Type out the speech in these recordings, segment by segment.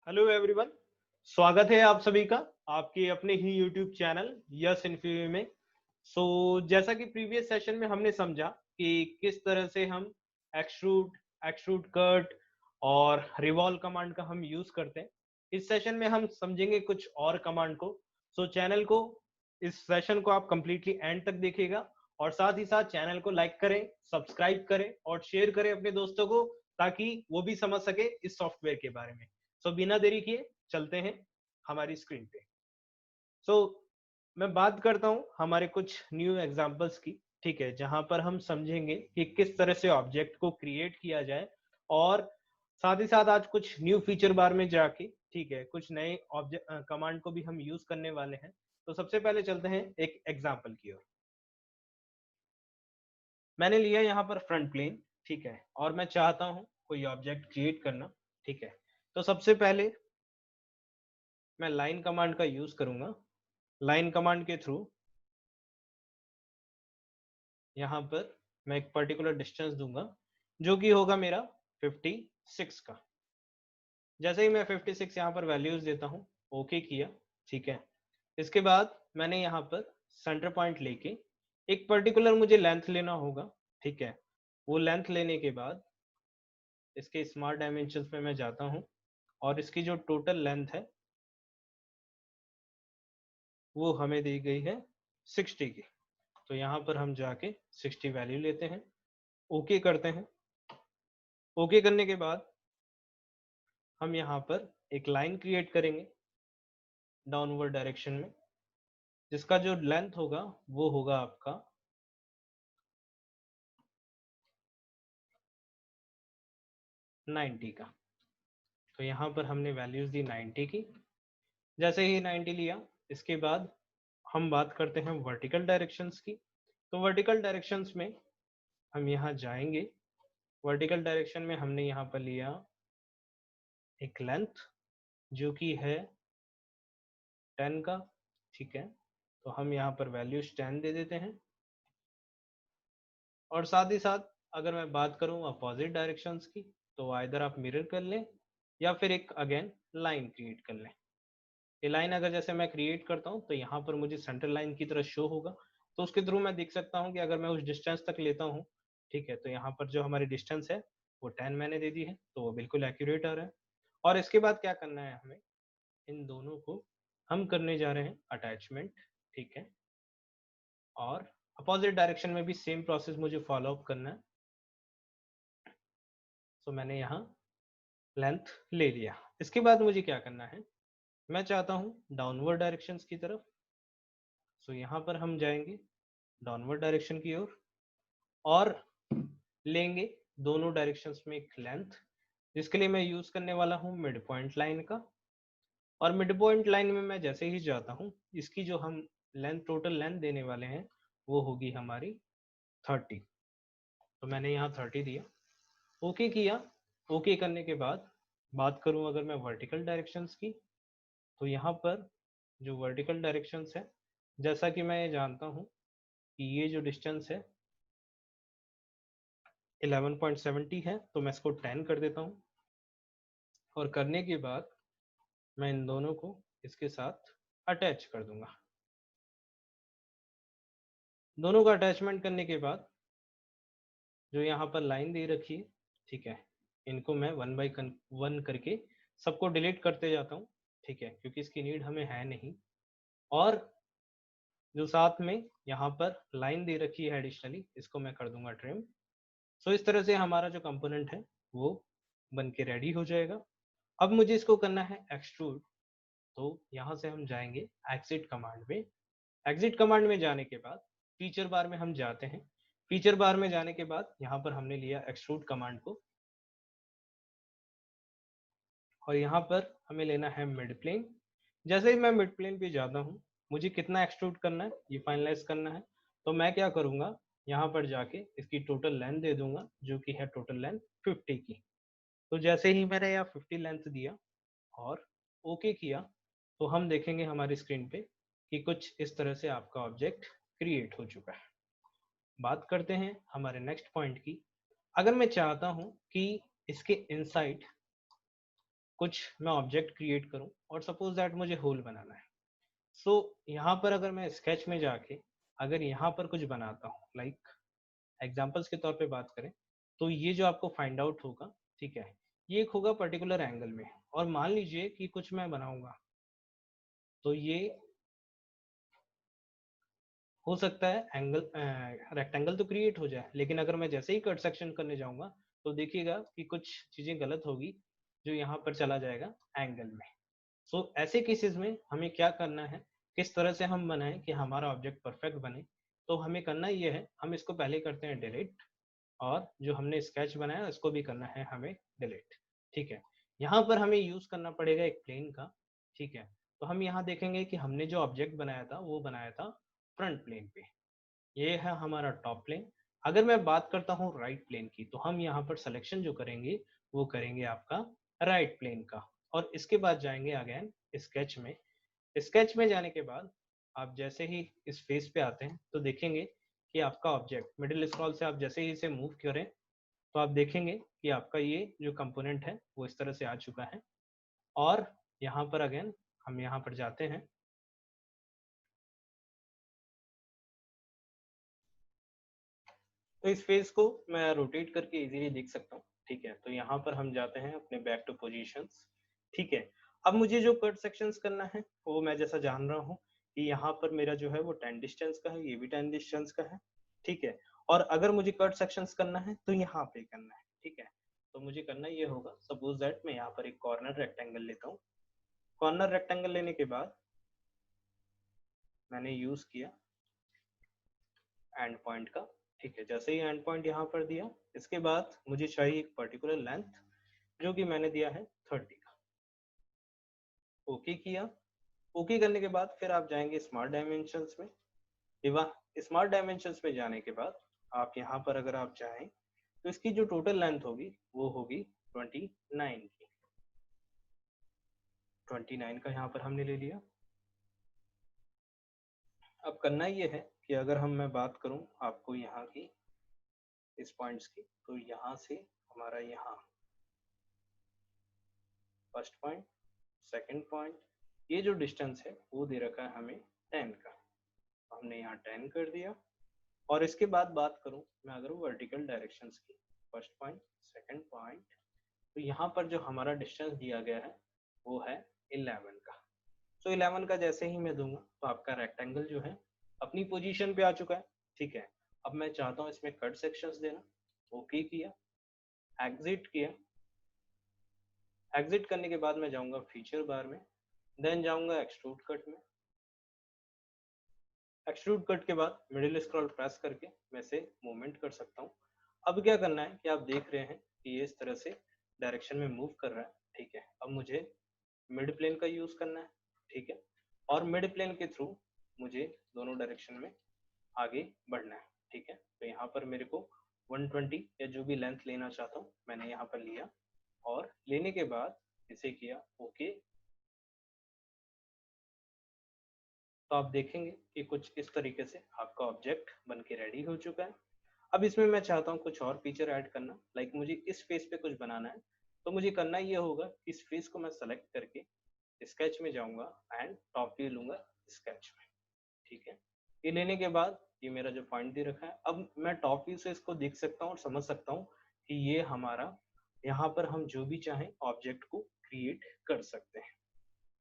Hello everyone, स्वागत है आप सभी का आपके अपने ही यूट्यूब चैनल यस इन्फी में। जैसा कि प्रीवियस सेशन में हमने समझा कि किस तरह से हम एक्सट्रूड एक्सट्रूड कट और रिवॉल्व कमांड का हम यूज करते हैं, इस सेशन में हम समझेंगे कुछ और कमांड को। चैनल को, इस सेशन को आप कंप्लीटली एंड तक देखिएगा और साथ ही साथ चैनल को लाइक करें, सब्सक्राइब करें और शेयर करें अपने दोस्तों को, ताकि वो भी समझ सके इस सॉफ्टवेयर के बारे में। बिना देरी किए चलते हैं हमारी स्क्रीन पे। सो मैं बात करता हूं हमारे कुछ न्यू एग्जांपल्स की, ठीक है, जहां पर हम समझेंगे कि किस तरह से ऑब्जेक्ट को क्रिएट किया जाए और साथ ही साथ आज कुछ न्यू फीचर बार में जाके, ठीक है, कुछ नए ऑब्जेक्ट कमांड को भी हम यूज करने वाले हैं। तो सबसे पहले चलते हैं एक एग्जांपल की ओर। मैंने लिया यहाँ पर फ्रंट प्लेन, ठीक है, और मैं चाहता हूं कोई ऑब्जेक्ट क्रिएट करना, ठीक है। तो सबसे पहले मैं लाइन कमांड का यूज करूंगा। लाइन कमांड के थ्रू यहाँ पर मैं एक पर्टिकुलर डिस्टेंस दूंगा जो कि होगा मेरा 56 का। जैसे ही मैं 56 यहाँ पर वैल्यूज देता हूँ, ओके किया, ठीक है। इसके बाद मैंने यहाँ पर सेंटर पॉइंट लेके एक पर्टिकुलर मुझे लेंथ लेना होगा, ठीक है। वो लेंथ लेने के बाद इसके स्मार्ट डायमेंशंस में मैं जाता हूँ और इसकी जो टोटल लेंथ है वो हमें दी गई है 60 की। तो यहाँ पर हम जाके 60 वैल्यू लेते हैं, ओके करते हैं। ओके करने के बाद हम यहाँ पर एक लाइन क्रिएट करेंगे डाउनवर्ड डायरेक्शन में, जिसका जो लेंथ होगा वो होगा आपका 90 का। तो यहाँ पर हमने वैल्यूज दी 90 की। जैसे ही 90 लिया, इसके बाद हम बात करते हैं वर्टिकल डायरेक्शंस की। तो वर्टिकल डायरेक्शंस में हम यहाँ जाएंगे। वर्टिकल डायरेक्शन में हमने यहाँ पर लिया एक लेंथ जो कि है 10 का, ठीक है। तो हम यहाँ पर वैल्यूज 10 दे देते हैं। और साथ ही साथ अगर मैं बात करूँ अपोजिट डायरेक्शंस की, तो आइदर आप मिरर कर लें या फिर एक अगेन लाइन क्रिएट कर लें। ये लाइन अगर जैसे मैं क्रिएट करता हूँ तो यहाँ पर मुझे सेंटर लाइन की तरह शो होगा। तो उसके थ्रू मैं देख सकता हूँ कि अगर मैं उस डिस्टेंस तक लेता हूँ, ठीक है, तो यहाँ पर जो हमारी डिस्टेंस है वो 10 मैंने दे दी है, तो वो बिल्कुल एक्यूरेट आ रहा है। और इसके बाद क्या करना है हमें, इन दोनों को हम करने जा रहे हैं अटैचमेंट, ठीक है। और अपोजिट डायरेक्शन में भी सेम प्रोसेस मुझे फॉलो अप करना है। तो मैंने यहाँ लेंथ ले लिया। इसके बाद मुझे क्या करना है, मैं चाहता हूँ डाउनवर्ड डायरेक्शंस की तरफ। यहाँ पर हम जाएंगे डाउनवर्ड डायरेक्शन की ओर और लेंगे दोनों डायरेक्शंस में एक लेंथ, जिसके लिए मैं यूज करने वाला हूँ मिड पॉइंट लाइन का। और मिड पॉइंट लाइन में मैं जैसे ही जाता हूँ, इसकी जो हम लेंथ, टोटल लेंथ देने वाले हैं वो होगी हमारी 30। तो मैंने यहाँ 30 दिया, ओके किया। ओके करने के बाद बात करूँ अगर मैं वर्टिकल डायरेक्शंस की, तो यहाँ पर जो वर्टिकल डायरेक्शंस है, जैसा कि मैं ये जानता हूँ कि ये जो डिस्टेंस है 11.70 है, तो मैं इसको 10 कर देता हूँ। और करने के बाद मैं इन दोनों को इसके साथ अटैच कर दूंगा। दोनों का अटैचमेंट करने के बाद जो यहाँ पर लाइन दे रखी है, ठीक है, इनको मैं 1 बाई 1 करके सबको डिलीट करते जाता हूँ, ठीक है, क्योंकि इसकी नीड हमें है नहीं। और जो साथ में यहाँ पर लाइन दे रखी है एडिशनली, इसको मैं कर दूंगा ट्रिम। इस तरह से हमारा जो कंपोनेंट है वो बन के रेडी हो जाएगा। अब मुझे इसको करना है एक्सट्रूड। तो यहाँ से हम जाएंगे एग्जिट कमांड में। एग्जिट कमांड में जाने के बाद फीचर बार में हम जाते हैं। फीचर बार में जाने के बाद यहाँ पर हमने लिया एक्सट्रूड कमांड को, और यहाँ पर हमें लेना है मिड प्लेन। जैसे ही मैं मिड प्लेन पे जाता हूँ, मुझे कितना एक्सट्रूड करना है ये फाइनलाइज करना है। तो मैं क्या करूँगा, यहाँ पर जाके इसकी टोटल लेंथ दे दूंगा जो कि है टोटल लेंथ 50 की। तो जैसे ही मैंने यहाँ 50 लेंथ दिया और ओके किया, तो हम देखेंगे हमारी स्क्रीन पे कि कुछ इस तरह से आपका ऑब्जेक्ट क्रिएट हो चुका है। बात करते हैं हमारे नेक्स्ट पॉइंट की। अगर मैं चाहता हूं कि इसके इनसाइड कुछ मैं ऑब्जेक्ट क्रिएट करूं और सपोज दैट मुझे होल बनाना है। सो यहाँ पर अगर मैं स्केच में जाके अगर यहाँ पर कुछ बनाता हूँ, लाइक एग्जांपल्स के तौर पे बात करें, तो ये जो आपको फाइंड आउट होगा, ठीक है, ये एक होगा पर्टिकुलर एंगल में। और मान लीजिए कि कुछ मैं बनाऊंगा, तो ये हो सकता है एंगल रेक्टेंगल तो क्रिएट हो जाए, लेकिन अगर मैं जैसे ही कट सेक्शन करने जाऊंगा तो देखिएगा कि कुछ चीजें गलत होगी, जो यहाँ पर चला जाएगा एंगल में। सो ऐसे केसेस में हमें क्या करना है, किस तरह से हम बनाएं कि हमारा ऑब्जेक्ट परफेक्ट बने। तो हमें करना ये है, हम इसको पहले करते हैं डिलीट, और जो हमने स्केच बनाया इसको भी करना है हमें डिलीट। ठीक है, यहाँ पर हमें यूज करना पड़ेगा एक प्लेन का। ठीक है, तो हम यहाँ देखेंगे कि हमने जो ऑब्जेक्ट बनाया था वो बनाया था फ्रंट प्लेन पे। ये है हमारा टॉप प्लेन। अगर मैं बात करता हूँ राइट प्लेन की, तो हम यहाँ पर सिलेक्शन जो करेंगे वो करेंगे आपका राइट प्लेन का। और इसके बाद जाएंगे अगेन स्केच में। स्केच में जाने के बाद आप जैसे ही इस फेस पे आते हैं तो देखेंगे कि आपका ऑब्जेक्ट मिडिल स्क्रॉल से आप जैसे ही इसे मूव करें तो आप देखेंगे कि आपका ये जो कंपोनेंट है वो इस तरह से आ चुका है। और यहाँ पर अगेन हम यहाँ पर जाते हैं, तो इस फेस को मैं रोटेट करके इजीली देख सकता हूँ। ठीक है, तो यहाँ पर हम जाते हैं अपने बैक टू पोजीशंस। ठीक है, अब मुझे जो कट सेक्शंस करना है वो मैं जैसा जान रहा हूँ कि यहाँ पर मेरा जो है वो 10 डिस्टेंस का है, ये भी 10 डिस्टेंस का है। ठीक है, और अगर मुझे कट सेक्शंस करना है तो यहाँ पे करना है। ठीक है, तो मुझे करना ये होगा, सपोज दैट मैं यहाँ पर एक कॉर्नर रेक्टेंगल लेता हूँ। कॉर्नर रेक्टेंगल लेने के बाद मैंने यूज किया एंड पॉइंट का। ठीक है, जैसे ही एंड पॉइंट यहाँ पर दिया, इसके बाद मुझे चाहिए एक पर्टिकुलर लेंथ, जो कि मैंने दिया है 30 का। ओके किया। ओके करने के बाद फिर आप जाएंगे स्मार्ट डायमेंशंस में। स्मार्ट डायमेंशंस में जाने के बाद आप यहाँ पर अगर आप चाहें तो इसकी जो टोटल लेंथ होगी वो होगी 29 की। 29 का यहाँ पर हमने ले लिया। अब करना ये है कि अगर मैं बात करूं आपको यहाँ की इस पॉइंट्स की, तो यहाँ से हमारा यहाँ फर्स्ट पॉइंट, सेकंड पॉइंट, ये जो डिस्टेंस है वो दे रखा है हमें 10 का, हमने यहाँ 10 कर दिया। और इसके बाद बात करूं मैं अगर वर्टिकल डायरेक्शंस की, फर्स्ट पॉइंट, सेकंड पॉइंट, तो यहाँ पर जो हमारा डिस्टेंस दिया गया है वो है 11 का। तो 11 का जैसे ही मैं दूंगा तो आपका रेक्टेंगल जो है अपनी पोजीशन पे आ चुका है। ठीक है, अब मैं चाहता हूँ इसमें कट सेक्शंस देना। ओके किया, एग्जिट किया। एग्जिट करने के बाद मैं जाऊंगा फीचर बार में, देन जाऊंगा एक्सट्रूड कट में। एक्सट्रूड कट के बाद मिडिल स्क्रॉल प्रेस करके मैं इसे मूवमेंट कर सकता हूँ। अब क्या करना है कि आप देख रहे हैं कि ये इस तरह से डायरेक्शन में मूव कर रहा है। ठीक है, अब मुझे मिड प्लेन का यूज करना है। ठीक है, और मिड प्लेन के थ्रू मुझे दोनों डायरेक्शन में आगे बढ़ना है। ठीक है, तो यहाँ पर मेरे को 120 या जो भी लेंथ लेना चाहता हूँ मैंने यहाँ पर लिया, और लेने के बाद इसे किया ओके। तो आप देखेंगे कि कुछ इस तरीके से आपका ऑब्जेक्ट बन के रेडी हो चुका है। अब इसमें मैं चाहता हूँ कुछ और फीचर ऐड करना, लाइक मुझे इस फेस पे कुछ बनाना है। तो मुझे करना ये होगा कि इस फेस को मैं सेलेक्ट करके स्केच में जाऊंगा एंड टॉप व्यू लूंगा स्केच में। ठीक है, ये लेने के बाद ये मेरा जो पॉइंट दे रखा है, अब मैं टॉप व्यू से इसको देख सकता हूँ और समझ सकता हूँ कि ये हमारा, यहाँ पर हम जो भी चाहें ऑब्जेक्ट को क्रिएट कर सकते हैं।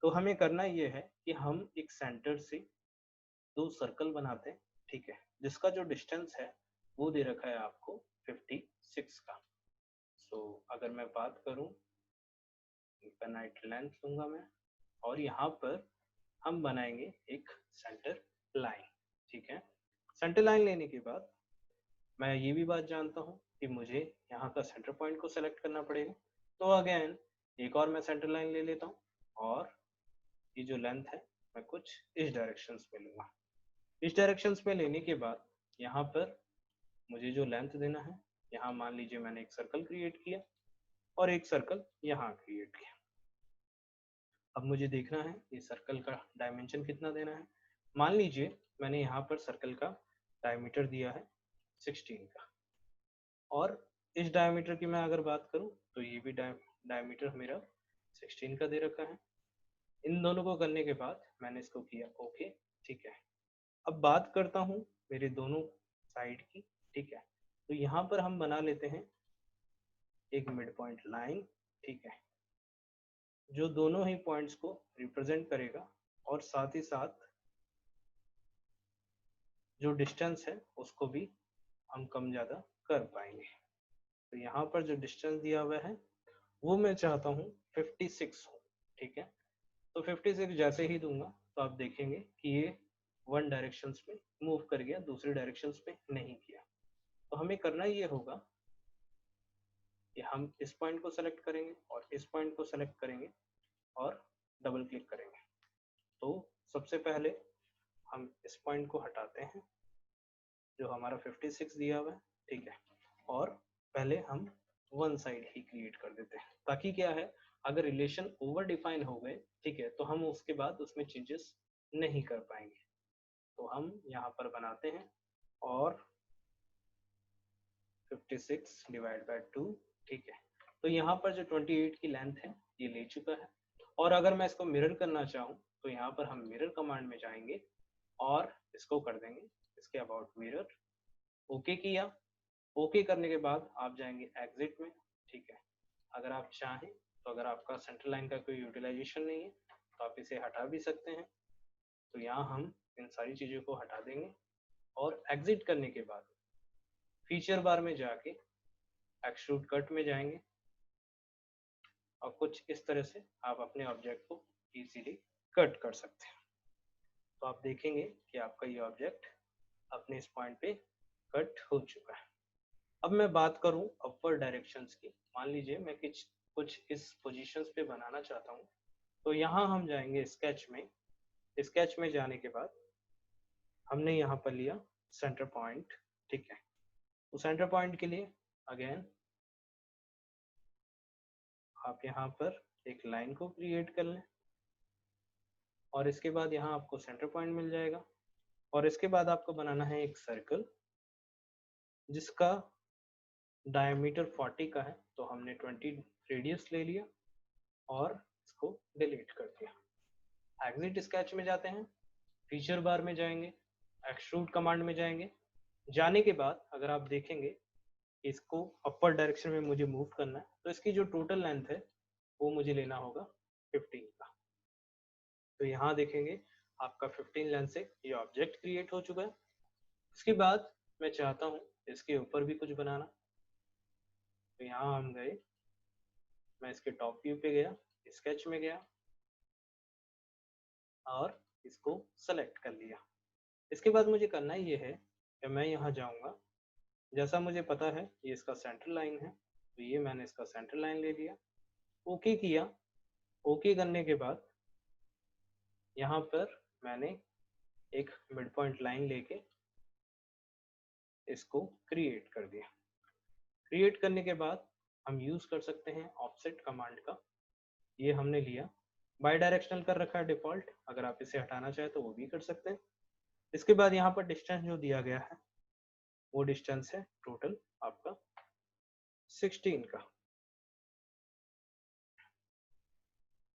तो हमें करना ये है कि हम एक सेंटर से दो सर्कल बनाते हैं। ठीक है, जिसका जो डिस्टेंस है वो दे रखा है आपको 56 का। सो अगर मैं बात करूं, इनफाइनाइट लेंथ लूंगा मैं, और यहाँ पर हम बनाएंगे एक सेंटर लाइन। ठीक है, सेंटर लाइन लेने के बाद मैं ये भी बात जानता हूँ कि मुझे यहाँ का सेंटर पॉइंट को सेलेक्ट करना पड़ेगा। तो अगेन एक और मैं सेंटर लाइन ले लेता हूँ, और ये जो लेंथ है मैं कुछ इस डायरेक्शन में लूंगा। इस डायरेक्शन में लेने के बाद यहाँ पर मुझे जो लेंथ देना है, यहाँ मान लीजिए मैंने एक सर्कल क्रिएट किया और एक सर्कल यहाँ क्रिएट किया। अब मुझे देखना है ये सर्कल का डायमेंशन कितना देना है। मान लीजिए मैंने यहाँ पर सर्कल का डायमीटर दिया है 16 का, और इस डायमीटर की मैं अगर बात करूँ तो ये भी डायमीटर मेरा 16 का दे रखा है। इन दोनों को करने के बाद मैंने इसको किया ओके, ठीक है। अब बात करता हूँ मेरे दोनों साइड की, ठीक है। तो यहाँ पर हम बना लेते हैं एक मिड पॉइंट लाइन, ठीक है, जो दोनों ही पॉइंट्स को रिप्रेजेंट करेगा और साथ ही साथ जो डिस्टेंस है उसको भी हम कम ज़्यादा कर पाएंगे। तो यहाँ पर जो डिस्टेंस दिया हुआ है वो मैं चाहता हूँ 56 हो, ठीक है। तो 56 जैसे ही दूंगा तो आप देखेंगे कि ये वन डायरेक्शन में मूव कर गया, दूसरी डायरेक्शन में नहीं किया। तो हमें करना ये होगा कि हम इस पॉइंट को सेलेक्ट करेंगे और इस पॉइंट को सेलेक्ट करेंगे और डबल क्लिक करेंगे। तो सबसे पहले हम इस पॉइंट को हटाते हैं जो हमारा 56 दिया हुआ है, ठीक है, और पहले हम वन साइड ही क्रिएट कर देते हैं, ताकि क्या है, अगर रिलेशन ओवर डिफाइन हो गए, ठीक है, तो हम उसके बाद उसमें चेंजेस नहीं कर पाएंगे। तो हम यहाँ पर बनाते हैं और 56 डिवाइड बाय 2, ठीक है। तो यहाँ पर जो 28 की लेंथ है ये ले चुका है। और अगर मैं इसको मिरर करना चाहूँ तो यहाँ पर हम मिरर कमांड में जाएंगे और इसको कर देंगे इसके अबाउट मिरर, ओके किया। ओके करने के बाद आप जाएंगे एग्जिट में, ठीक है। अगर आप चाहें तो अगर आपका सेंटर लाइन का कोई यूटिलाइजेशन नहीं है तो आप इसे हटा भी सकते हैं। तो यहाँ हम इन सारी चीज़ों को हटा देंगे और एग्जिट करने के बाद फीचर बार में जाके एक्सट्रूड कट में जाएंगे और कुछ इस तरह से आप अपने ऑब्जेक्ट को इजीली कट कर सकते हैं। तो आप देखेंगे कि आपका ये ऑब्जेक्ट अपने इस पॉइंट पे कट हो चुका है। अब मैं बात करूं अपर डायरेक्शंस की, मान लीजिए मैं कुछ इस पोजीशंस पे बनाना चाहता हूं। तो यहाँ हम जाएंगे स्केच में, स्केच में जाने के बाद हमने यहाँ पर लिया सेंटर पॉइंट, ठीक है। तो सेंटर पॉइंट के लिए अगेन आप यहाँ पर एक लाइन को क्रिएट कर लें और इसके बाद यहाँ आपको सेंटर पॉइंट मिल जाएगा और इसके बाद आपको बनाना है एक सर्कल जिसका डायमीटर 40 का है। तो हमने 20 रेडियस ले लिया और इसको डिलीट कर दिया। एग्जिट स्केच में जाते हैं, फीचर बार में जाएंगे, एक्सट्रूड कमांड में जाएंगे। जाने के बाद अगर आप देखेंगे इसको अपर डायरेक्शन में मुझे मूव करना है तो इसकी जो टोटल लेंथ है वो मुझे लेना होगा 15 का। तो यहाँ देखेंगे आपका 15 लेंथ से ये ऑब्जेक्ट क्रिएट हो चुका है। उसके बाद मैं चाहता हूँ इसके ऊपर भी कुछ बनाना। तो यहाँ हम गए, मैं इसके टॉप व्यू पे गया, स्केच में गया और इसको सेलेक्ट कर लिया। इसके बाद मुझे करना ये है कि मैं यहाँ जाऊँगा, जैसा मुझे पता है ये इसका सेंटर लाइन है तो ये मैंने इसका सेंटर लाइन ले लिया, ओके किया। ओके करने के बाद यहाँ पर मैंने एक मिड पॉइंट लाइन लेके इसको क्रिएट कर दिया। क्रिएट करने के बाद हम यूज कर सकते हैं ऑफसेट कमांड का, ये हमने लिया, बाई डायरेक्शनल कर रखा है डिफॉल्ट, अगर आप इसे हटाना चाहे तो वो भी कर सकते हैं। इसके बाद यहाँ पर डिस्टेंस जो दिया गया है वो डिस्टेंस है टोटल आपका 16 का।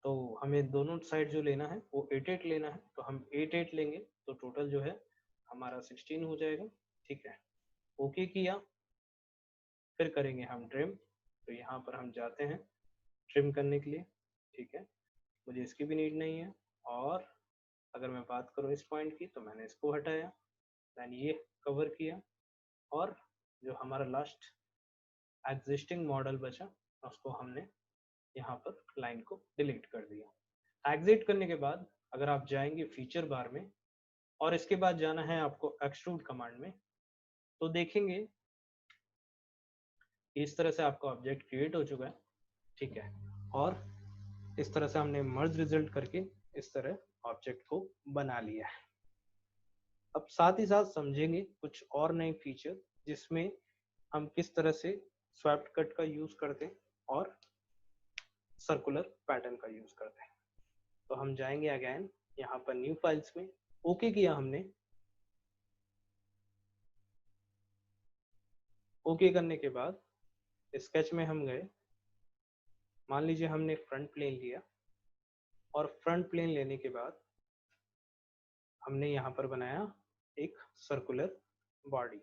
तो हमें दोनों साइड जो लेना है वो 8 लेना है, तो हम 8 लेंगे तो टोटल जो है हमारा 16 हो जाएगा, ठीक है। ओके किया, फिर करेंगे हम ट्रिम। तो यहाँ पर हम जाते हैं ट्रिम करने के लिए, ठीक है, मुझे इसकी भी नीड नहीं है। और अगर मैं बात करूँ इस पॉइंट की तो मैंने इसको हटाया, मैंने ये कवर किया और जो हमारा लास्ट एग्जिस्टिंग मॉडल बचा उसको हमने यहाँ पर लाइन को डिलीट कर दिया। एग्जिट करने के बाद अगर आप जाएंगे फीचर बार में और इसके बाद जाना है आपको एक्सट्रूड कमांड में, तो देखेंगे इस तरह से आपका ऑब्जेक्ट क्रिएट हो चुका है, ठीक है। और इस तरह से हमने मर्ज रिजल्ट करके इस तरह ऑब्जेक्ट को बना लिया है। अब साथ ही साथ समझेंगे कुछ और नए फीचर जिसमें हम किस तरह से स्वैप्ड कट का यूज करते हैं और सर्कुलर पैटर्न का यूज करते हैं। तो हम जाएंगे अगेन यहाँ पर न्यू फाइल्स में, ओके किया हमने। ओके करने के बाद स्केच में हम गए मान लीजिए हमने फ्रंट प्लेन लिया और फ्रंट प्लेन लेने के बाद हमने यहाँ पर बनाया एक सर्कुलर बॉडी।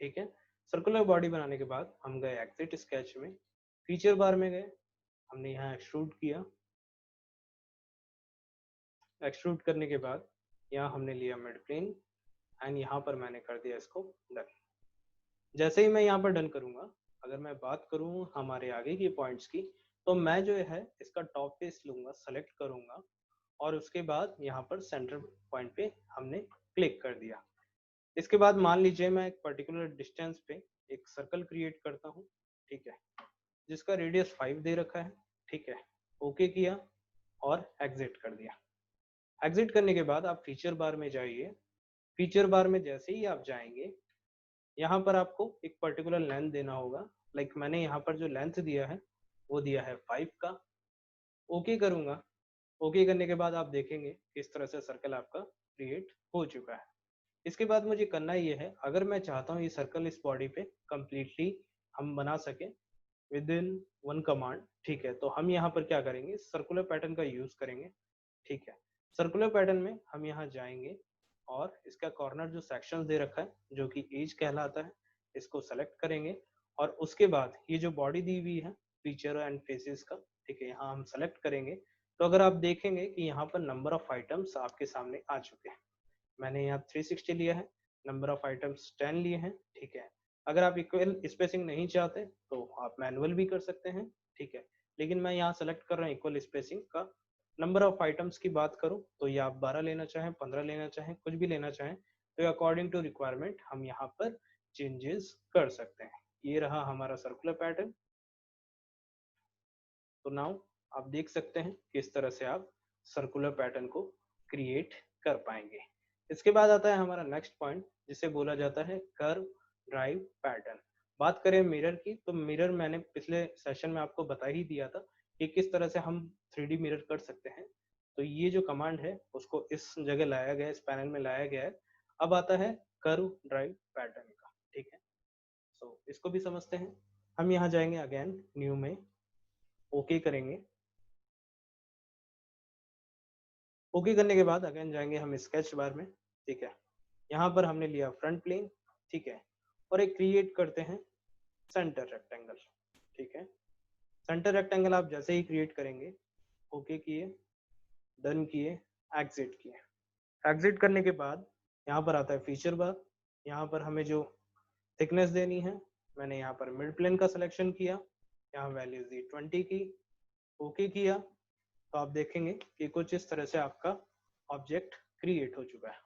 ठीक है, सर्कुलर बॉडी बनाने के बाद हम गए एग्जिट स्केच में, फीचर बार में गए, हमने यहाँ एक्सट्रूड किया। एक्सट्रूड करने के बाद यहाँ हमने लिया मिड प्लेन एंड यहाँ पर मैंने कर दिया इसको डन। जैसे ही मैं यहाँ पर डन करूंगा, अगर मैं बात करूँ हमारे आगे की पॉइंट्स की, तो मैं जो है इसका टॉप फेस लूंगा, सेलेक्ट करूंगा और उसके बाद यहाँ पर सेंटर पॉइंट पे हमने क्लिक कर दिया। इसके बाद मान लीजिए मैं एक पर्टिकुलर डिस्टेंस पे एक सर्कल क्रिएट करता हूँ, ठीक है, जिसका रेडियस 5 दे रखा है। ठीक है, ओके किया और एग्जिट कर दिया। एग्जिट करने के बाद आप फीचर बार में जाइए। फीचर बार में जैसे ही आप जाएंगे, यहाँ पर आपको एक पर्टिकुलर लेंथ देना होगा। लाइक मैंने यहाँ पर जो लेंथ दिया है वो दिया है 5 का। ओके करूंगा। ओके करने के बाद आप देखेंगे किस तरह से सर्कल आपका क्रिएट हो चुका है। इसके बाद मुझे करना ये है, अगर मैं चाहता हूँ ये सर्कल इस बॉडी पे कंप्लीटली हम बना सके विद इन वन कमांड, ठीक है, तो हम यहाँ पर क्या करेंगे, सर्कुलर पैटर्न का यूज करेंगे। ठीक है, सर्कुलर पैटर्न में हम यहाँ जाएंगे और इसका कॉर्नर जो सेक्शन दे रखा है जो कि एज कहलाता है, इसको सेलेक्ट करेंगे और उसके बाद ये जो बॉडी दी हुई है फीचर एंड फेसेस का, ठीक है, यहाँ हम सेलेक्ट करेंगे। तो अगर आप देखेंगे कि यहाँ पर नंबर ऑफ आइटम्स आपके सामने आ चुके हैं। मैंने यहाँ 360 लिया है, नंबर ऑफ आइटम्स 10 लिए हैं। ठीक है, अगर आप इक्वल स्पेसिंग नहीं चाहते तो आप मैनुअल भी कर सकते हैं। ठीक है, लेकिन मैं यहाँ सेलेक्ट कर रहा हूँ इक्वल स्पेसिंग का। नंबर ऑफ आइटम्स की बात करूँ तो ये आप 12 लेना चाहें, 15 लेना चाहें, कुछ भी लेना चाहें, तो अकॉर्डिंग टू रिक्वायरमेंट हम यहाँ पर चेंजेस कर सकते हैं। ये रहा हमारा सर्कुलर पैटर्न। तो नाउ आप देख सकते हैं किस तरह से आप सर्कुलर पैटर्न को क्रिएट कर पाएंगे। इसके बाद आता है हमारा नेक्स्ट पॉइंट, जिसे बोला जाता है कर्व ड्राइव पैटर्न। बात करें मिरर की, तो मिरर मैंने पिछले सेशन में आपको बता ही दिया था कि किस तरह से हम 3D मिरर कर सकते हैं। तो ये जो कमांड है उसको इस जगह लाया गया है, इस पैनल में लाया गया है। अब आता है कर्व ड्राइव पैटर्न का। ठीक है, सो इसको भी समझते हैं। हम यहाँ जाएंगे अगेन न्यू में, ओके करेंगे। ओके करने के बाद अगेन जाएंगे हम स्केच बार में। ठीक है, यहाँ पर हमने लिया फ्रंट प्लेन। ठीक है, और एक क्रिएट करते हैं सेंटर रेक्टेंगल। ठीक है, सेंटर रेक्टेंगल आप जैसे ही क्रिएट करेंगे, ओके किए, डन किए, एग्जिट किए। एग्जिट करने के बाद यहाँ पर आता है फीचर बार। यहाँ पर हमें जो थिकनेस देनी है, मैंने यहाँ पर मिड प्लेन का सिलेक्शन किया, यहाँ वैल्यू दी 20 की, ओके किया। तो आप देखेंगे कि कुछ इस तरह से आपका ऑब्जेक्ट क्रिएट हो चुका है।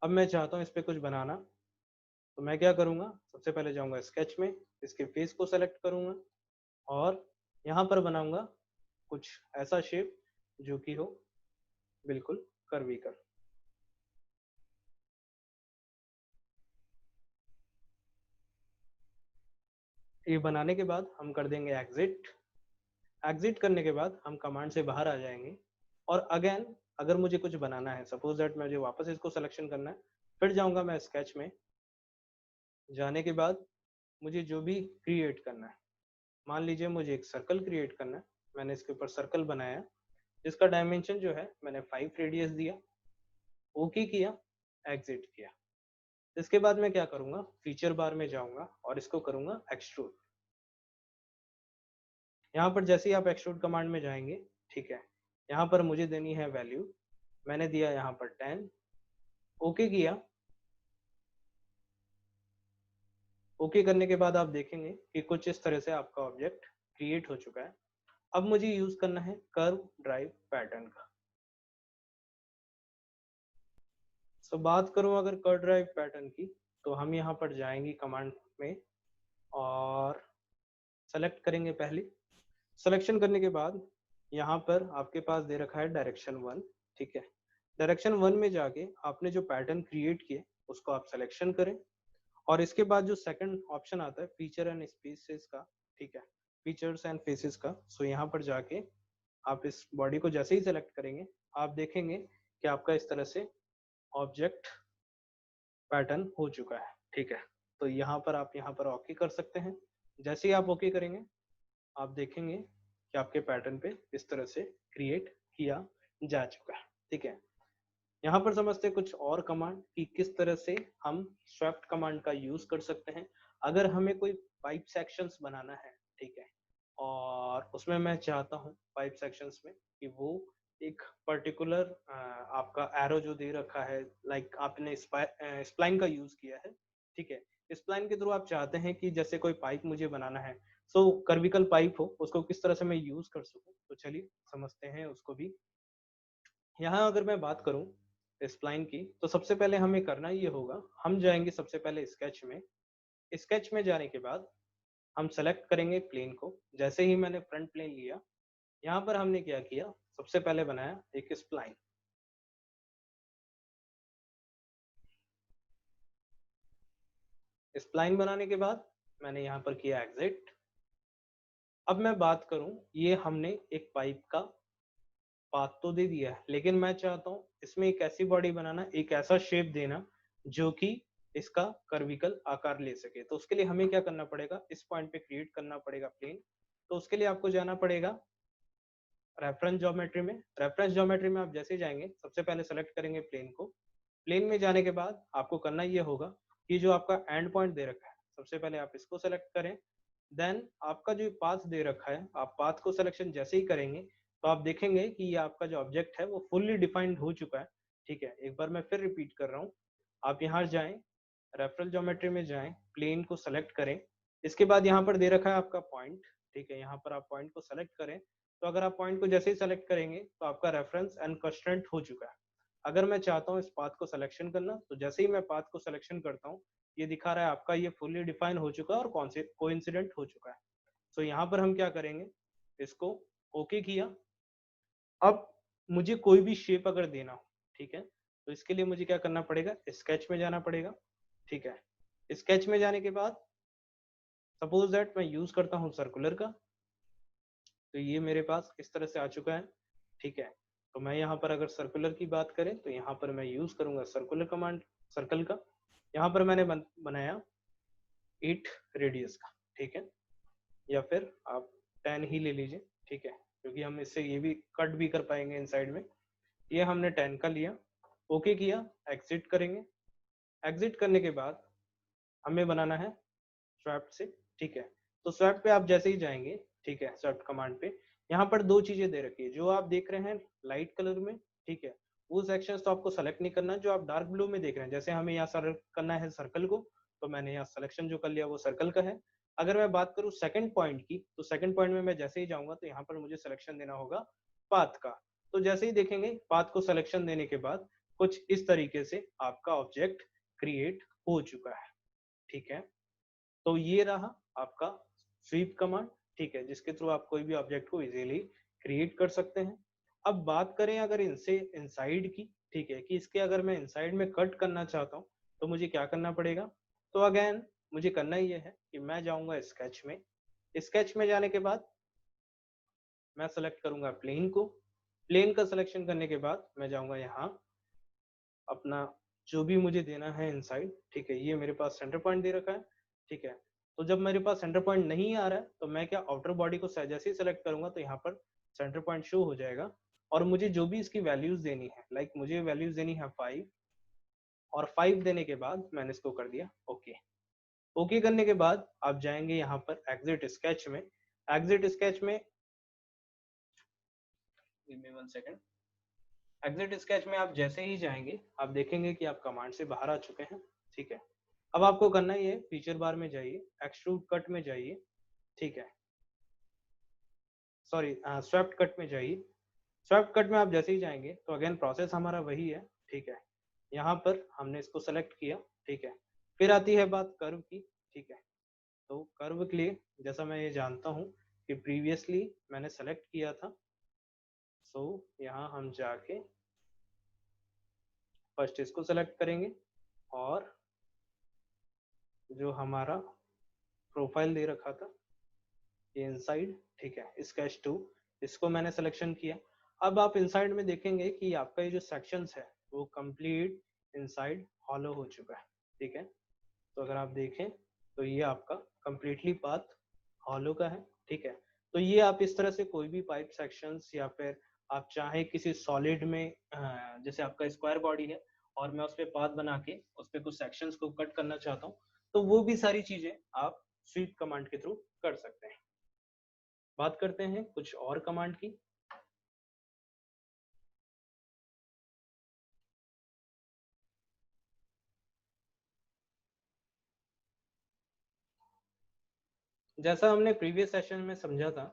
अब मैं चाहता हूँ इस पे कुछ बनाना, तो मैं क्या करूँगा, सबसे पहले जाऊँगा स्केच में, इसके फेस को सेलेक्ट करूँगा और यहाँ पर बनाऊँगा कुछ ऐसा शेप जो कि हो बिल्कुल कर्वीकर। ये बनाने के बाद हम कर देंगे एग्जिट। एग्जिट करने के बाद हम कमांड से बाहर आ जाएंगे और अगेन अगर मुझे कुछ बनाना है, सपोज दैट मुझे वापस इसको सिलेक्शन करना है, फिर जाऊंगा मैं स्केच में। जाने के बाद मुझे जो भी क्रिएट करना है, मान लीजिए मुझे एक सर्कल क्रिएट करना है, मैंने इसके ऊपर सर्कल बनाया जिसका डायमेंशन जो है मैंने 5 रेडियस दिया, ओके किया, एग्जिट किया। इसके बाद मैं क्या करूंगा, फीचर बार में जाऊंगा और इसको करूंगा एक्सट्रूड। यहाँ पर जैसे ही आप एक्सट्रूड कमांड में जाएंगे, ठीक है, यहाँ पर मुझे देनी है वैल्यू, मैंने दिया यहाँ पर 10, ओके किया। ओके करने के बाद आप देखेंगे कि कुछ इस तरह से आपका ऑब्जेक्ट क्रिएट हो चुका है। अब मुझे यूज करना है कर्व ड्राइव पैटर्न का। सो बात करूं अगर कर्व ड्राइव पैटर्न की, तो हम यहाँ पर जाएंगे कमांड में और सेलेक्ट करेंगे पहले। सिलेक्शन करने के बाद यहाँ पर आपके पास दे रखा है डायरेक्शन 1। ठीक है, डायरेक्शन 1 में जाके आपने जो पैटर्न क्रिएट किए उसको आप सिलेक्शन करें और इसके बाद जो सेकंड ऑप्शन आता है फीचर एंड स्पेसेस का, ठीक है, फीचर्स एंड फेसेस का, सो यहाँ पर जाके आप इस बॉडी को जैसे ही सेलेक्ट करेंगे, आप देखेंगे कि आपका इस तरह से ऑब्जेक्ट पैटर्न हो चुका है। ठीक है, तो यहाँ पर आप यहाँ पर ओके कर सकते हैं। जैसे ही आप ओके करेंगे, आप देखेंगे कि आपके पैटर्न पे इस तरह से क्रिएट किया जा चुका है। ठीक है, यहाँ पर समझते हैं कुछ और कमांड कि किस तरह से हम स्वेप्ट कमांड का यूज कर सकते हैं अगर हमें कोई पाइप सेक्शंस बनाना है। ठीक है, और उसमें मैं चाहता हूँ पाइप सेक्शंस में कि वो एक पर्टिकुलर आपका एरो जो दे रखा है, लाइक आपने स्प्लाइन का यूज किया है। ठीक है, स्प्लाइन के थ्रू आप चाहते हैं कि जैसे कोई पाइप मुझे बनाना है, सो कर्विकल पाइप हो, उसको किस तरह से मैं यूज कर सकूं। तो चलिए समझते हैं उसको भी। यहाँ अगर मैं बात करूं स्प्लाइन की, तो सबसे पहले हमें करना ये होगा, हम जाएंगे सबसे पहले स्केच में। स्केच में जाने के बाद हम सेलेक्ट करेंगे प्लेन को। जैसे ही मैंने फ्रंट प्लेन लिया, यहाँ पर हमने क्या किया, सबसे पहले बनाया एक स्प्लाइन। स्प्लाइन बनाने के बाद मैंने यहाँ पर किया एग्जिट। अब मैं बात करूं, ये हमने एक पाइप का पाथ तो दे दिया है, लेकिन मैं चाहता हूँ इसमें एक ऐसी बॉडी बनाना, एक ऐसा शेप देना जो कि इसका कर्विकल आकार ले सके। तो उसके लिए हमें क्या करना पड़ेगा, इस पॉइंट पे क्रिएट करना पड़ेगा प्लेन। तो उसके लिए आपको जाना पड़ेगा रेफरेंस ज्योमेट्री में। रेफरेंस ज्योमेट्री में आप जैसे जाएंगे, सबसे पहले सेलेक्ट करेंगे प्लेन को। प्लेन में जाने के बाद आपको करना ये होगा कि जो आपका एंड पॉइंट दे रखा है, सबसे पहले आप इसको सेलेक्ट करें। देन आपका जो पाथ दे रखा है, आप पाथ को सिलेक्शन जैसे ही करेंगे तो आप देखेंगे कि ये आपका जो ऑब्जेक्ट है वो फुल्ली डिफाइंड हो चुका है। ठीक है, एक बार मैं फिर रिपीट कर रहा हूँ। आप यहाँ जाएं, रेफरल ज्योमेट्री में जाएं, प्लेन को सेलेक्ट करें। इसके बाद यहाँ पर दे रखा है आपका पॉइंट। ठीक है, यहाँ पर आप पॉइंट को सेलेक्ट करें। तो अगर आप पॉइंट को जैसे ही सेलेक्ट करेंगे तो आपका रेफरेंस एंड कंस्ट्रेंट हो चुका है। अगर मैं चाहता हूँ इस पाथ को सिलेक्शन करना, तो जैसे ही मैं पाथ को सिलेक्शन करता हूँ, ये दिखा रहा है आपका ये फुल्ली डिफाइन हो चुका है और कोइंसिडेंट हो चुका है। तो यहाँ पर हम क्या करेंगे, इसको ओके किया। अब मुझे कोई भी शेप अगर देना हो, ठीक है, तो इसके लिए मुझे क्या करना पड़ेगा, स्केच में जाना पड़ेगा। ठीक है, स्केच में जाने के बाद सपोज दैट मैं यूज करता हूँ सर्कुलर का, तो ये मेरे पास इस तरह से आ चुका है। ठीक है, तो मैं यहाँ पर अगर सर्कुलर की बात करें तो यहाँ पर मैं यूज करूंगा सर्कुलर कमांड, सर्कल का। यहाँ पर मैंने बनाया 8 रेडियस का। ठीक है, या फिर आप 10 ही ले लीजिए। ठीक है, क्योंकि हम इससे ये भी कट भी कर पाएंगे इनसाइड में। ये हमने 10 का लिया, ओके किया, एग्जिट करेंगे। एग्जिट करने के बाद हमें बनाना है स्वैप्ट से। ठीक है, तो स्वैप्ट पे आप जैसे ही जाएंगे, ठीक है, स्वैप्ट कमांड पे, यहाँ पर दो चीजें दे रखी है जो आप देख रहे हैं लाइट कलर में। ठीक है, वो सेक्शन तो आपको सेलेक्ट नहीं करना जो आप डार्क ब्लू में देख रहे हैं। जैसे हमें यहाँ सेलेक्ट करना है सर्कल को, तो मैंने यहाँ सिलेक्शन जो कर लिया वो सर्कल का है। अगर मैं बात करूँ सेकंड पॉइंट की, तो सेकंड पॉइंट में मैं जैसे ही जाऊंगा तो यहाँ पर मुझे सिलेक्शन देना होगा पाथ का। तो जैसे ही देखेंगे पाथ को सिलेक्शन देने के बाद कुछ इस तरीके से आपका ऑब्जेक्ट क्रिएट हो चुका है। ठीक है, तो ये रहा आपका स्वीप कमांड। ठीक है, जिसके थ्रू आप कोई भी ऑब्जेक्ट को इजीली क्रिएट कर सकते हैं। अब बात करें अगर इनसे इनसाइड की, ठीक है, कि इसके अगर मैं इनसाइड में कट करना चाहता हूँ तो मुझे क्या करना पड़ेगा। तो अगेन मुझे करना ये है कि मैं जाऊंगा स्केच में। स्केच में जाने के बाद मैं सेलेक्ट करूंगा प्लेन को। प्लेन का सिलेक्शन करने के बाद मैं जाऊंगा यहाँ अपना जो भी मुझे देना है इनसाइड। ठीक है, ये मेरे पास सेंटर पॉइंट दे रखा है। ठीक है, तो जब मेरे पास सेंटर पॉइंट नहीं आ रहा है तो मैं क्या आउटर बॉडी को जैसे ही सेलेक्ट करूंगा तो यहाँ पर सेंटर पॉइंट शो हो जाएगा। और मुझे जो भी इसकी वैल्यूज देनी है, लाइक मुझे वैल्यूज देनी है 5, और 5 देने के बाद मैंने इसको कर दिया ओके। ओके करने के बाद आप जाएंगे यहाँ पर एग्जिट स्केच में। एग्जिट स्केच में, give me 1 second. Exit sketch में आप जैसे ही जाएंगे आप देखेंगे कि आप कमांड से बाहर आ चुके हैं। ठीक है, अब आपको करना ही है, फीचर बार में जाइए, एक्सट्रूड कट में जाइए। ठीक है, सॉरी, स्वेप्ट कट में जाइए। स्वेप्ट कट में आप जैसे ही जाएंगे तो अगेन प्रोसेस हमारा वही है। ठीक है, यहाँ पर हमने इसको सेलेक्ट किया। ठीक है, फिर आती है बात कर्व की। ठीक है, तो कर्व के लिए जैसा मैं ये जानता हूँ कि प्रीवियसली मैंने सेलेक्ट किया था, सो यहाँ हम जाके फर्स्ट इसको सेलेक्ट करेंगे और जो हमारा प्रोफाइल दे रखा था इनसाइड, ठीक है, स्केच 2, इसको मैंने सिलेक्शन किया। अब आप इनसाइड में देखेंगे कि आपका ये जो सेक्शंस है वो कंप्लीट इनसाइड हॉलो हो चुका है। ठीक है, तो अगर आप देखें तो ये आपका कंप्लीटली पाथ हॉलो का है। ठीक है, तो ये आप इस तरह से कोई भी पाइप सेक्शंस या फिर आप चाहे किसी सॉलिड में जैसे आपका स्क्वायर बॉडी है और मैं उस पर पाथ बना के उस पर कुछ सेक्शंस को कट करना चाहता हूँ, तो वो भी सारी चीजें आप स्वीप कमांड के थ्रू कर सकते हैं। बात करते हैं कुछ और कमांड की। जैसा हमने प्रीवियस सेशन में समझा था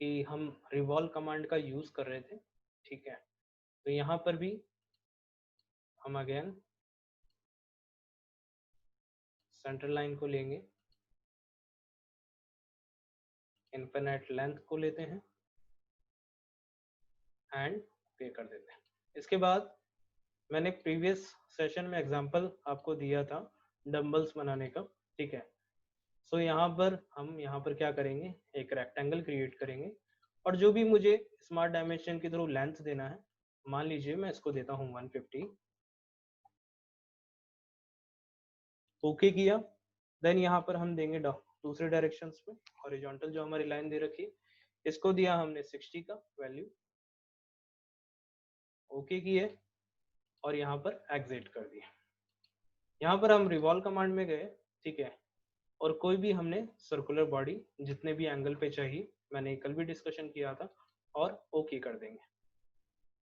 कि हम रिवॉल्व कमांड का यूज कर रहे थे, ठीक है। तो यहाँ पर भी हम अगेन सेंटर लाइन को लेंगे, इनफिनिट लेंथ को लेते हैं एंड पे कर देते हैं। इसके बाद मैंने प्रीवियस सेशन में एग्जांपल आपको दिया था डंबल्स बनाने का, ठीक है। सो यहाँ पर हम यहाँ पर क्या करेंगे, एक रेक्टेंगल क्रिएट करेंगे और जो भी मुझे स्मार्ट डायमेंशन के थ्रू लेंथ देना है, मान लीजिए मैं इसको देता हूँ 150। ओके किया, देन यहाँ पर हम देंगे दूसरे डायरेक्शन में हॉरिजॉन्टल जो हमारी लाइन दे रखी है, इसको दिया हमने 60 का वैल्यू, ओके किए और यहाँ पर एग्जिट कर दिया। यहाँ पर हम रिवॉल्व कमांड में गए, ठीक है, और कोई भी हमने सर्कुलर बॉडी जितने भी एंगल पे चाहिए, मैंने कल भी डिस्कशन किया था, और ओके कर देंगे।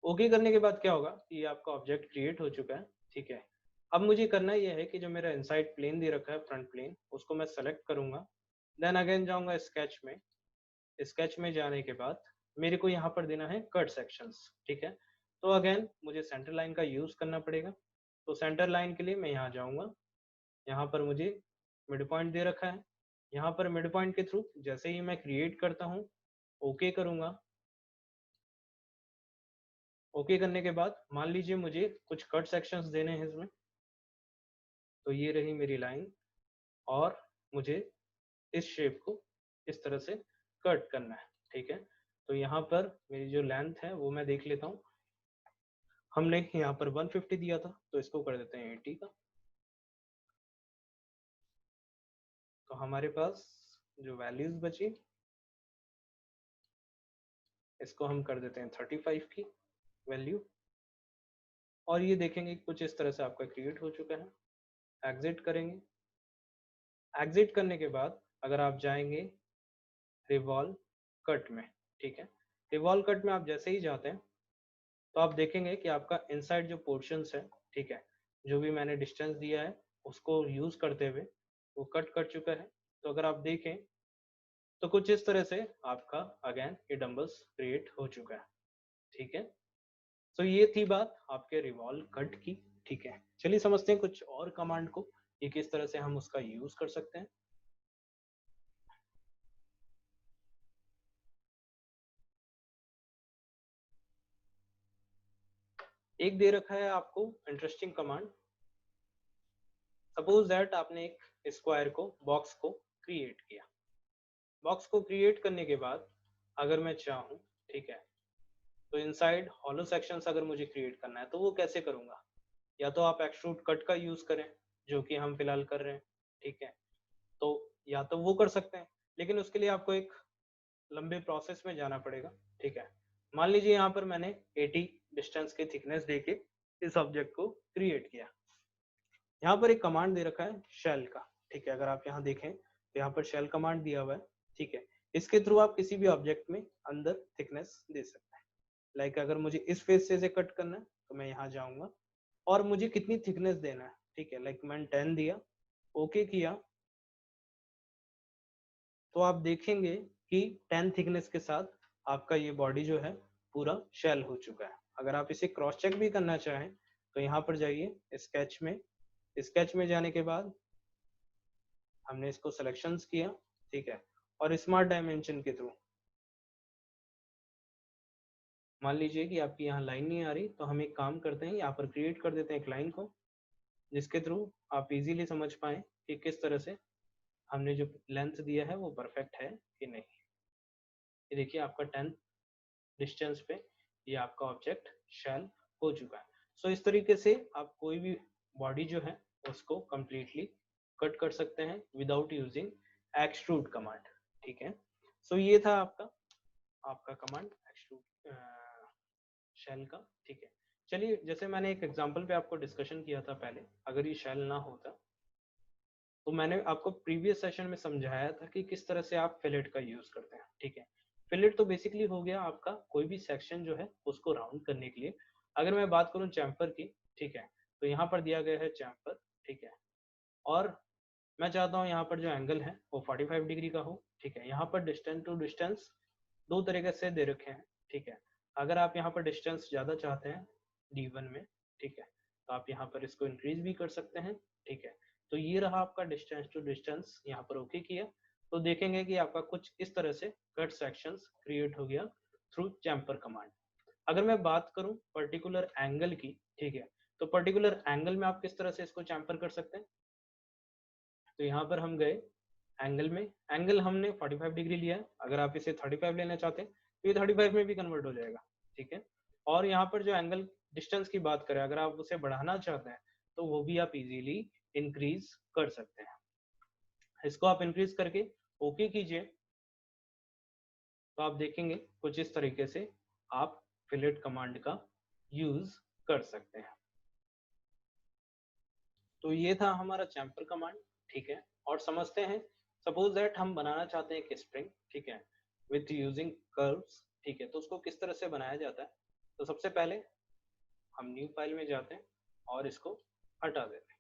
ओके करने के बाद क्या होगा, ये आपका ऑब्जेक्ट क्रिएट हो चुका है, ठीक है। अब मुझे करना यह है कि जो मेरा इनसाइड प्लेन दे रखा है, फ्रंट प्लेन, उसको मैं सेलेक्ट करूंगा, देन अगेन जाऊंगा स्केच में। स्केच में जाने के बाद मेरे को यहाँ पर देना है कट सेक्शंस, ठीक है। तो अगेन मुझे सेंटर लाइन का यूज करना पड़ेगा। तो सेंटर लाइन के लिए मैं यहाँ जाऊंगा, यहाँ पर मुझे मिड पॉइंट दे रखा है, यहाँ पर मिड पॉइंट के थ्रू जैसे ही मैं क्रिएट करता हूँ, ओके करूंगा। ओके करने के बाद मान लीजिए मुझे कुछ कट सेक्शंस देने हैं इसमें, तो ये रही मेरी लाइन और मुझे इस शेप को इस तरह से कट करना है, ठीक है। तो यहाँ पर मेरी जो लेंथ है वो मैं देख लेता हूँ, हमने यहाँ पर 150 दिया था, तो इसको कर देते हैं 80 का। तो हमारे पास जो वैल्यूज बची, इसको हम कर देते हैं 35 की वैल्यू, और ये देखेंगे कुछ इस तरह से आपका क्रिएट हो चुका है। एग्जिट करेंगे। एग्जिट करने के बाद अगर आप जाएंगे रिवॉल्व कट में, ठीक है, रिवॉल्व कट में आप जैसे ही जाते हैं तो आप देखेंगे कि आपका इनसाइड जो पोर्शंस है, ठीक है, जो भी मैंने डिस्टेंस दिया है उसको यूज करते हुए वो कट कर चुका है। तो अगर आप देखें तो कुछ इस तरह से आपका अगेन ये डंबल्स क्रिएट हो चुका है, ठीक है। तो ये थी बात आपके रिवॉल्व कट की, ठीक है। चलिए समझते हैं कुछ और कमांड को, ये किस तरह से हम उसका यूज कर सकते हैं। एक दे रखा है आपको इंटरेस्टिंग कमांड। सपोज दैट आपने एक स्क्वायर को, बॉक्स को क्रिएट किया। बॉक्स को क्रिएट करने के बाद अगर मैं चाहूँ, ठीक है, तो इनसाइड हॉलो सेक्शंस अगर मुझे क्रिएट करना है तो वो कैसे करूंगा, या तो आप एक्सट्रूड कट का यूज करें जो कि हम फिलहाल कर रहे हैं, ठीक है। तो या तो वो कर सकते हैं, लेकिन उसके लिए आपको एक लंबे प्रोसेस में जाना पड़ेगा, ठीक है। मान लीजिए यहाँ पर मैंने 80 डिस्टेंस के थिकनेस देके इस ऑब्जेक्ट को क्रिएट किया। यहाँ पर एक कमांड दे रखा है शेल का, ठीक है। अगर आप यहाँ देखें तो यहाँ पर शेल कमांड दिया हुआ है, ठीक है। इसके थ्रू आप किसी भी ऑब्जेक्ट में अंदर थिकनेस दे सकते हैं। लाइक अगर मुझे इस फेस से कट करना है तो मैं यहाँ जाऊंगा और मुझे कितनी थिकनेस देना है, ठीक है, लाइक मैंने 10 दिया, ओके किया, तो आप देखेंगे कि 10 थिकनेस के साथ आपका ये बॉडी जो है पूरा शेल हो चुका है। अगर आप इसे क्रॉस चेक भी करना चाहें तो यहाँ पर जाइए स्केच में। स्केच में जाने के बाद हमने इसको सिलेक्शंस किया, ठीक है, और स्मार्ट डायमेंशन के थ्रू मान लीजिए कि आपकी यहाँ लाइन नहीं आ रही, तो हम एक काम करते हैं, यहाँ पर क्रिएट कर देते हैं एक लाइन को, जिसके थ्रू आप इजीली समझ पाए कि किस तरह से हमने जो लेंथ दिया है वो परफेक्ट है कि नहीं। ये देखिए आपका 10 डिस्टेंस पे ये आपका ऑब्जेक्ट शेल हो चुका है। सो इस तरीके से आप कोई भी बॉडी जो है उसको completely कट कर सकते हैं विदाउट यूजिंग एक्सट्रूड कमांड, ठीक है। सो ये था आपका कमांड एक्सट्रूड शेल का, ठीक है। चलिए, जैसे मैंने एक एग्जांपल पे आपको डिस्कशन किया था पहले, अगर ये शेल ना होता तो मैंने आपको प्रीवियस सेशन में समझाया था कि किस तरह से आप फिलेट का यूज करते हैं, ठीक है। फिलेट तो बेसिकली हो गया आपका कोई भी सेक्शन जो है उसको राउंड करने के लिए। अगर मैं बात करूं चैम्फर की, ठीक है, तो यहाँ पर दिया गया है चैम्फर, ठीक है, और मैं चाहता हूँ यहाँ पर जो एंगल है वो 45 डिग्री का हो, ठीक है। यहाँ पर डिस्टेंस टू डिस्टेंस दो तरीके से दे रखे हैं, ठीक है। अगर आप यहाँ पर डिस्टेंस ज्यादा चाहते हैं D1 में, ठीक है, तो आप यहाँ पर इसको इंक्रीज भी कर सकते हैं, ठीक है। तो ये रहा आपका डिस्टेंस टू डिस्टेंस, यहाँ पर ओके किया तो देखेंगे कि आपका कुछ इस तरह से कट सेक्शंस क्रिएट हो गया थ्रू चैम्फर कमांड। अगर मैं बात करूं पर्टिकुलर एंगल की, ठीक है, तो पर्टिकुलर एंगल में आप किस तरह से इसको चैम्फर कर सकते हैं। तो यहाँ पर हम गए एंगल में, एंगल हमने 45 डिग्री लिया है, अगर आप इसे 35 लेना चाहते हैं तो ये 35 में भी कन्वर्ट हो जाएगा, ठीक है। और यहाँ पर जो एंगल डिस्टेंस की बात करें, अगर आप उसे बढ़ाना चाहते हैं तो वो भी आप इजीली इंक्रीज कर सकते हैं। इसको आप इंक्रीज करके ओके कीजिए तो आप देखेंगे कुछ इस तरीके से आप फिलेट कमांड का यूज कर सकते हैं। तो ये था हमारा चैम्फर कमांड, ठीक है। और समझते हैं, सपोज दैट हम बनाना चाहते हैं एक स्प्रिंग, ठीक है, विथ यूजिंग कर्व्स, ठीक है, तो उसको किस तरह से बनाया जाता है। तो सबसे पहले हम न्यू फाइल में जाते हैं और इसको हटा देते हैं।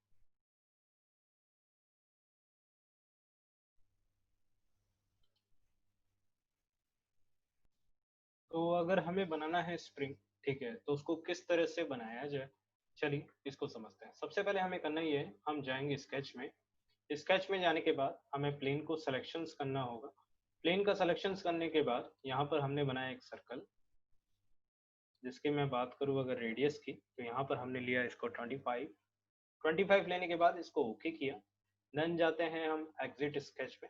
तो अगर हमें बनाना है स्प्रिंग, ठीक है, तो उसको किस तरह से बनाया जाए, चलिए इसको समझते हैं। सबसे पहले हमें करना ये है, हम जाएंगे स्केच में, स्केच में जाने के बाद हमें प्लेन को सिलेक्शंस करना होगा। प्लेन का सिलेक्शंस करने के बाद यहाँ पर हमने बनाया एक सर्कल, जिसकी मैं बात करूँ अगर रेडियस की, तो यहाँ पर हमने लिया इसको 25 लेने के बाद इसको ओके किया। देन जाते हैं हम एग्जिट स्केच पे।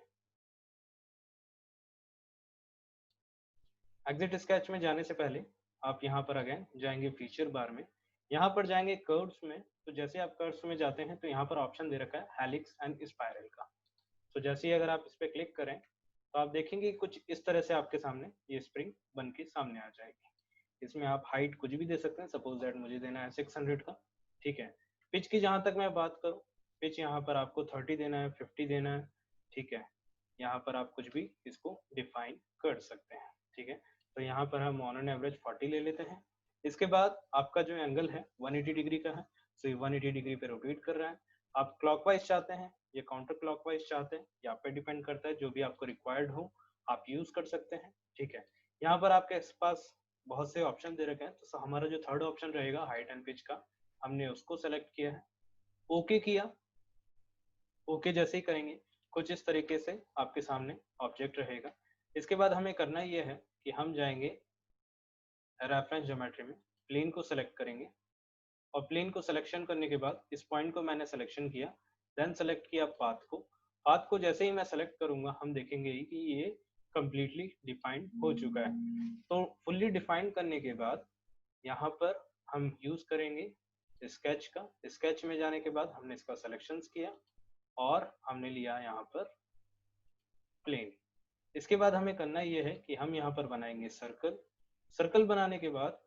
एग्जिट स्केच में जाने से पहले आप यहाँ पर अगेन जाएंगे फीचर बार में, यहाँ पर जाएंगे कर्व्स में। तो जैसे आप कर्व्स में जाते हैं तो यहाँ पर ऑप्शन दे रखा है हेलिक्स एंड स्पाइरल का। तो जैसे ही अगर आप इस पर क्लिक करें तो आप देखेंगे कुछ इस तरह से आपके सामने ये स्प्रिंग बन के सामने आ जाएगी। इसमें आप हाइट कुछ भी दे सकते हैं, सपोज दैट मुझे देना है 600 का, ठीक है। पिच की जहां तक मैं बात करूं, पिच यहाँ पर आपको 30 देना है, 50 देना है, ठीक है। यहाँ पर आप कुछ भी इसको डिफाइन कर सकते हैं, ठीक है। तो यहाँ पर हम ऑन एन एवरेज 40 ले लेते हैं। इसके बाद आपका जो एंगल है 180 डिग्री का है, तो 180 डिग्री पे रोटेट कर रहा है। आप क्लॉकवाइज चाहते हैं या काउंटर क्लॉकवाइज चाहते हैं, या पे डिपेंड करता है, जो भी आपको रिक्वायर्ड हो आप यूज कर सकते हैं, ठीक है। यहाँ पर आपके पास बहुत से ऑप्शन दे रखे हैं, तो हमारा जो थर्ड ऑप्शन रहेगा हाइट एंड पिच का, हमने उसको सेलेक्ट किया है, ओके किया। ओके जैसे ही करेंगे कुछ इस तरीके से आपके सामने ऑब्जेक्ट रहेगा। इसके बाद हमें करना यह है कि हम जाएंगे रेफरेंस ज्योमेट्री में, प्लेन को सेलेक्ट करेंगे, और प्लेन को सिलेक्शन करने के बाद इस पॉइंट को मैंने सिलेक्शन किया, देन सेलेक्ट किया पाथ को। पाथ को जैसे ही मैं सेलेक्ट करूंगा हम देखेंगे कि ये कंप्लीटली डिफाइंड हो चुका है। तो फुल्ली डिफाइन करने के बाद यहाँ पर हम यूज करेंगे स्केच का। स्केच में जाने के बाद हमने इसका सिलेक्शन किया और हमने लिया यहाँ पर प्लेन। इसके बाद हमें करना यह है कि हम यहाँ पर बनाएंगे सर्कल। सर्कल बनाने के बाद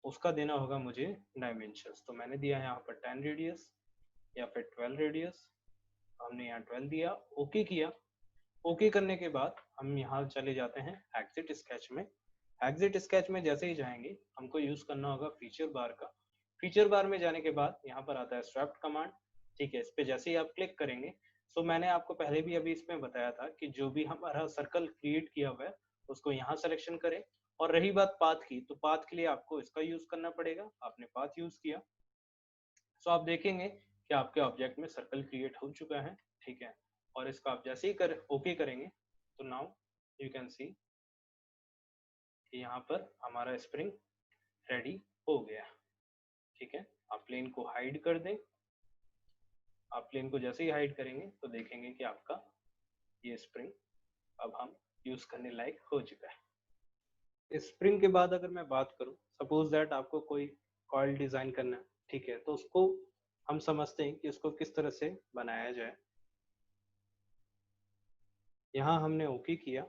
उसका देना होगा मुझे डायमेंशंस। तो मैंने दिया है यहाँ पर 10 रेडियस या फिर 12 रेडियस, हमने यहाँ 12 दिया, ओके किया। ओके करने के बाद हम यहाँ चले जाते हैं एग्जिट स्केच में। एग्जिट स्केच में जैसे ही जाएंगे हमको यूज करना होगा फीचर बार का। फीचर बार में जाने के बाद यहाँ पर आता है स्वैप्ट कमांड, ठीक है। इस पे जैसे ही आप क्लिक करेंगे, सो मैंने आपको पहले भी अभी इसमें बताया था कि जो भी हमारा सर्कल क्रिएट किया हुआ है उसको यहाँ सिलेक्शन करें। और रही बात पाथ की, तो पाथ के लिए आपको इसका यूज करना पड़ेगा, आपने पाथ यूज किया। सो आप देखेंगे कि आपके ऑब्जेक्ट में सर्कल क्रिएट हो चुका है, ठीक है। और इसका आप जैसे ही ओके करेंगे तो नाउ यू कैन सी कि यहाँ पर हमारा स्प्रिंग रेडी हो गया, ठीक है। आप प्लेन को हाइड कर दें। आप प्लेन को जैसे ही हाइड करेंगे तो देखेंगे कि आपका ये स्प्रिंग अब हम यूज करने लायक हो चुका है। स्प्रिंग के बाद अगर मैं बात करूं, सपोज दैट आपको कोई कॉइल डिजाइन करना है, ठीक है, तो उसको हम समझते हैं कि उसको किस तरह से बनाया जाए। यहाँ हमने ओके किया।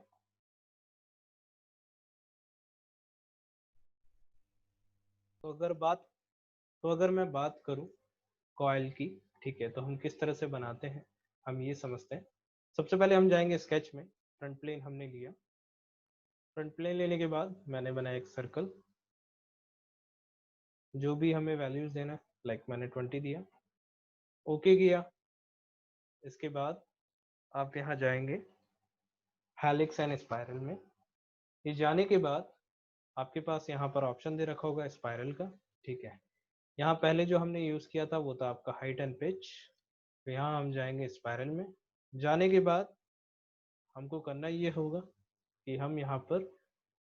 तो अगर मैं बात करूं कॉइल की, ठीक है, तो हम किस तरह से बनाते हैं हम ये समझते हैं। सबसे पहले हम जाएंगे स्केच में, फ्रंट प्लेन हमने लिया। फ्रंट प्लेन लेने के बाद मैंने बनाया एक सर्कल, जो भी हमें वैल्यूज देना है, लाइक मैंने 20 दिया, ओके किया। इसके बाद आप यहाँ जाएंगे हेलिक्स एंड स्पाइरल में। ये जाने के बाद आपके पास यहाँ पर ऑप्शन दे रखा होगा स्पाइरल का, ठीक है। यहाँ पहले जो हमने यूज किया था वो था आपका हाइट एंड पिच, तो यहाँ हम जाएंगे स्पाइरल में। जाने के बाद हमको करना ये होगा कि हम यहाँ पर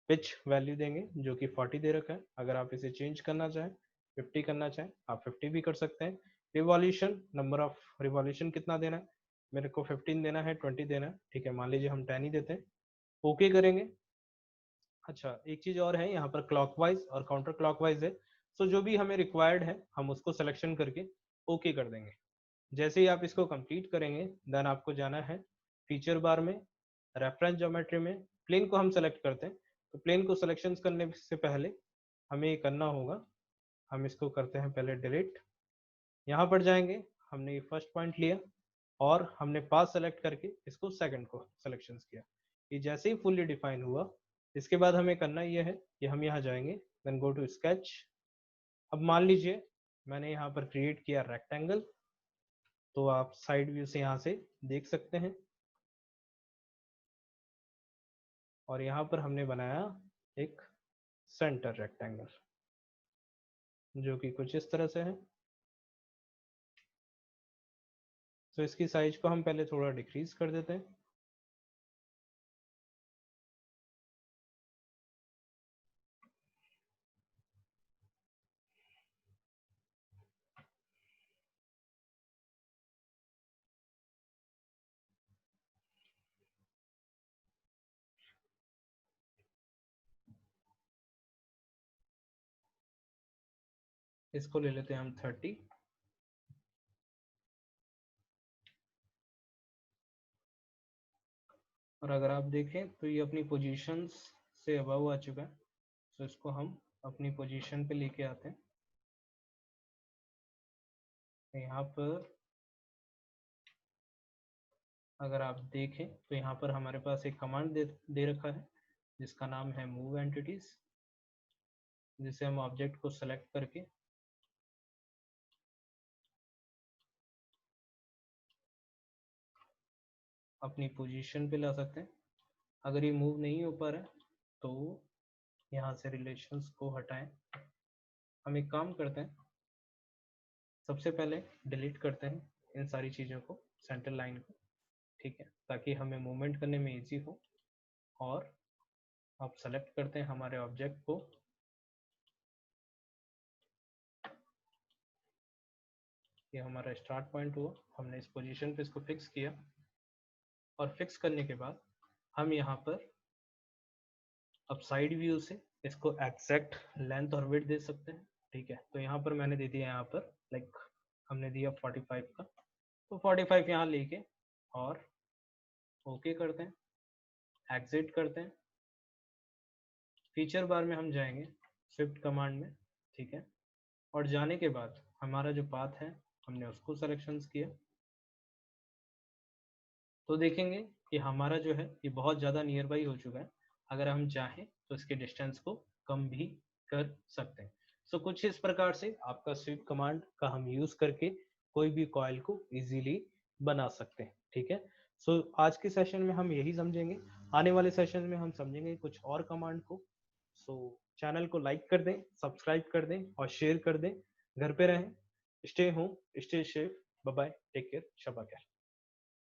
पिच वैल्यू देंगे जो कि 40 दे रखा है। अगर आप इसे चेंज करना चाहें, 50 करना चाहें, आप 50 भी कर सकते हैं। रिवॉल्यूशन, नंबर ऑफ रिवॉल्यूशन कितना देना है, मेरे को 15 देना है, 20 देना है, ठीक है, मान लीजिए हम 10 ही देते हैं, ओके करेंगे। अच्छा, एक चीज और है, यहाँ पर क्लॉकवाइज और काउंटर क्लॉकवाइज है, सो जो भी हमें रिक्वायर्ड है हम उसको सिलेक्शन करके ओके कर देंगे। जैसे ही आप इसको कंप्लीट करेंगे, देन आपको जाना है फीचर बार में, रेफरेंस ज्योमेट्री में, प्लेन को हम सेलेक्ट करते हैं। तो प्लेन को सिलेक्शन करने से पहले हमें ये करना होगा, हम इसको करते हैं पहले डिलीट। यहाँ पर जाएंगे, हमने ये फर्स्ट पॉइंट लिया और हमने पास सेलेक्ट करके इसको सेकंड को सिलेक्शन किया। ये जैसे ही फुल्ली डिफाइन हुआ, इसके बाद हमें करना ये है कि हम यहाँ जाएंगे, देन गो टू स्केच। अब मान लीजिए मैंने यहाँ पर क्रिएट किया रेक्टेंगल, तो आप साइड व्यू से यहाँ से देख सकते हैं। और यहाँ पर हमने बनाया एक सेंटर रेक्टेंगल, जो कि कुछ इस तरह से है। तो इसकी साइज को हम पहले थोड़ा डिक्रीज कर देते हैं। इसको ले लेते हैं हम 30। और अगर आप देखें तो ये अपनी पोजीशंस से अबव आ चुका है, तो इसको हम अपनी पोजीशन पे लेके आते हैं। यहाँ पर अगर आप देखें तो यहाँ पर हमारे पास एक कमांड दे रखा है जिसका नाम है मूव एंटिटीज, जिसे हम ऑब्जेक्ट को सेलेक्ट करके अपनी पोजीशन पे ला सकते हैं। अगर ये मूव नहीं हो पा रहा है तो यहाँ से रिलेशंस को हटाएं। हम एक काम करते हैं, सबसे पहले डिलीट करते हैं इन सारी चीज़ों को, सेंटर लाइन को, ठीक है, ताकि हमें मूवमेंट करने में इजी हो। और अब सेलेक्ट करते हैं हमारे ऑब्जेक्ट को, ये हमारा स्टार्ट पॉइंट हुआ, हमने इस पोजीशन पे इसको फिक्स किया। और फिक्स करने के बाद हम यहाँ पर अब साइड व्यू से इसको एग्जैक्ट लेंथ और विड्थ दे सकते हैं, ठीक है। तो यहाँ पर मैंने दे दिया, यहाँ पर लाइक हमने दिया 45 का, तो 45 यहाँ लेके और ओके करते हैं, एग्जिट करते हैं। फीचर बार में हम जाएंगे शिफ्ट कमांड में, ठीक है। और जाने के बाद हमारा जो पाथ है हमने उसको सिलेक्शन किया, तो देखेंगे कि हमारा जो है ये बहुत ज़्यादा नियर बाई हो चुका है। अगर हम चाहें तो इसके डिस्टेंस को कम भी कर सकते हैं। सो कुछ इस प्रकार से आपका स्वीप कमांड का हम यूज़ करके कोई भी कॉइल को इजीली बना सकते हैं, ठीक है। सो आज के सेशन में हम यही समझेंगे, आने वाले सेशन में हम समझेंगे कुछ और कमांड को। सो चैनल को लाइक कर दें, सब्सक्राइब कर दें और शेयर कर दें। घर पे रहें, stay home, stay safe, bye bye, take care, शबा खैर।